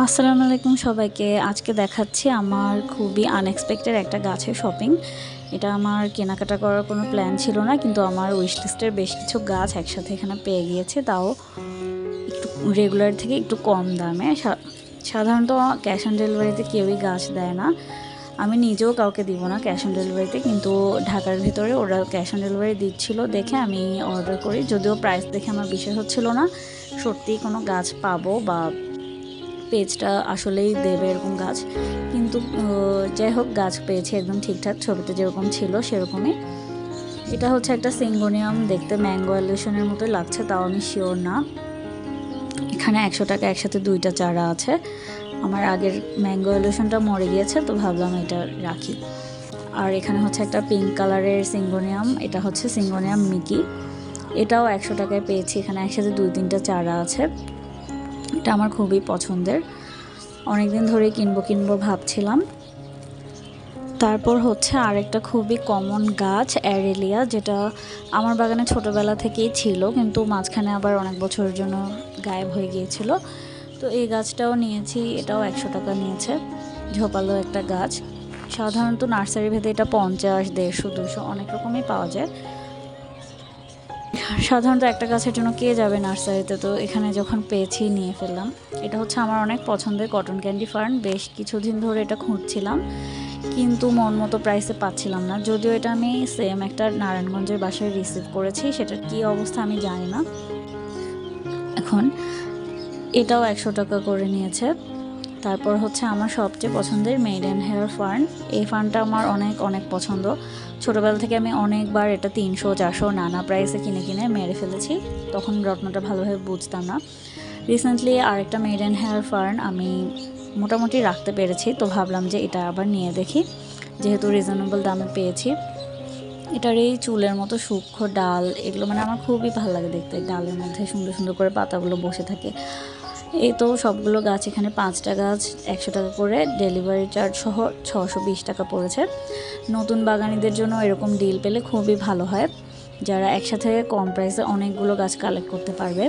আসসালামু আলাইকুম সবাইকে। আজকে দেখাচ্ছি আমার খুবই আনএক্সপেক্টেড একটা গাছের শপিং। এটা আমার কেনাকাটা করার কোনো প্ল্যান ছিল না, কিন্তু আমার উইশ লিস্টের বেশ কিছু গাছ একসাথে এখানে পেয়ে গিয়েছে, তাও একটু রেগুলার থেকে একটু কম দামে। সাধারণত ক্যাশ অন ডেলিভারিতে কেউই গাছ দেয় না, আমি নিজেও কাউকে দিব না ক্যাশ অন ডেলিভারিতে, কিন্তু ঢাকার ভিতরে ওরা ক্যাশ অন ডেলিভারি দিচ্ছিল দেখে আমি অর্ডার করি। যদিও প্রাইস দেখে আমার বিশ্বাস হচ্ছিল না সত্যিই কোনো গাছ পাবো বা পেজটা আসলেই দেবে এরকম গাছ, কিন্তু যাই হোক গাছ পেয়েছি একদম ঠিকঠাক ছবিতে যেরকম ছিল সেরকমই। এটা হচ্ছে একটা সিঙ্গোনিয়াম, দেখতে ম্যাঙ্গো অ্যালিউশনের মতোই লাগছে, তাও আমি শিওর না। এখানে 100 টাকা একসাথে 2টা চারা আছে। আমার আগের ম্যাঙ্গো অ্যালিউশনটা মরে গিয়েছে, তো ভাবলাম এটা রাখি। আর এখানে হচ্ছে একটা পিঙ্ক কালারের সিঙ্গোনিয়াম, এটা হচ্ছে সিঙ্গোনিয়াম মিকি, এটাও 100 টাকায় পেয়েছি। এখানে একসাথে 2-3টা চারা আছে। এটা আমার খুবই পছন্দের, অনেক দিন ধরে কিনবো ভাবছিলাম। তারপর হচ্ছে আরেকটা খুবই কমন গাছ অ্যারেলিয়া, যেটা আমার বাগানে ছোটোবেলা থেকেই ছিল, কিন্তু মাঝখানে আবার অনেক বছরের জন্য গায়েব হয়ে গিয়েছিল। তো এই গাছটাও নিয়েছি, এটাও 100 টাকা নিয়েছে। ঝোপালো একটা গাছ, সাধারণত নার্সারি ভেদে এটা 50, 150, 200 অনেক রকমই পাওয়া যায়। সাধারণত একটা গাছের জন্য কে যাবে নার্সারিতে, তো এখানে যখন পেয়েছি নিয়ে ফেললাম। এটা হচ্ছে আমার অনেক পছন্দের কটন ক্যান্ডি ফার্ন, বেশ কিছুদিন ধরে এটা খুঁজছিলাম, কিন্তু মন মতো প্রাইসে পাচ্ছিলাম না। যদিও এটা আমি সেম একটা নারায়ণগঞ্জের বাসায় রিসিভ করেছি, সেটার কী অবস্থা আমি জানি না এখন। এটাও 100 টাকা করে নিয়েছে। তারপর হচ্ছে আমার সবচেয়ে পছন্দের মেইডেন হেয়ার ফার্ন, এই ফার্নটা আমার অনেক অনেক পছন্দ। ছোটোবেলা থেকে আমি অনেকবার এটা 300, 400 নানা প্রাইসে কিনে মেরে ফেলেছি, তখন রত্নটা ভালোভাবে বুঝতাম না। রিসেন্টলি আরেকটা মেইডেন হেয়ার ফার্ন আমি মোটামুটি রাখতে পেরেছি, তো ভাবলাম যে এটা আবার নিয়ে দেখি, যেহেতু রিজনেবল দামে পেয়েছি। এটার এই চুলের মতো সূক্ষ্ম ডাল, এগুলো মানে আমার খুবই ভালো লাগে দেখতে, ডালের মধ্যে সুন্দর সুন্দর করে পাতাগুলো বসে থাকে। এই তো সবগুলো গাছ এখানে 5টা গাছ 100 টাকা করে, ডেলিভারি চার্জ সহ 620 টাকা পড়েছে। নতুন বাগানীদের জন্য এরকম ডিল পেলে খুবই ভালো হয়, যারা একসাথে কম প্রাইসে অনেকগুলো গাছ কালেক্ট করতে পারবে।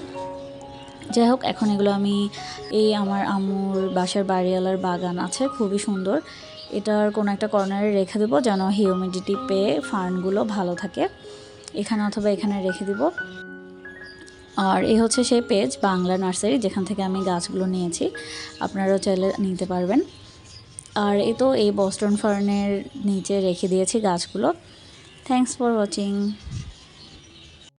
যাই হোক, এখন এগুলো আমি এই আমার আম্মুর বাসার বাড়িওয়ালার বাগান আছে খুবই সুন্দর, এটার কোনো একটা কর্নারে রেখে দেবো যেন হিউমিডিটি পেয়ে ফার্নগুলো ভালো থাকে। এখানে অথবা এখানে রেখে দিব। আর এই হচ্ছে সেই পেজ বাংলা নার্সারি, যেখান থেকে আমি গাছগুলো নিয়েছি, আপনারাও চাইলে নিতে পারবেন। আর এই তো এই বস্টন ফার্নের নিচে রেখে দিয়েছি গাছগুলো। Thanks for watching.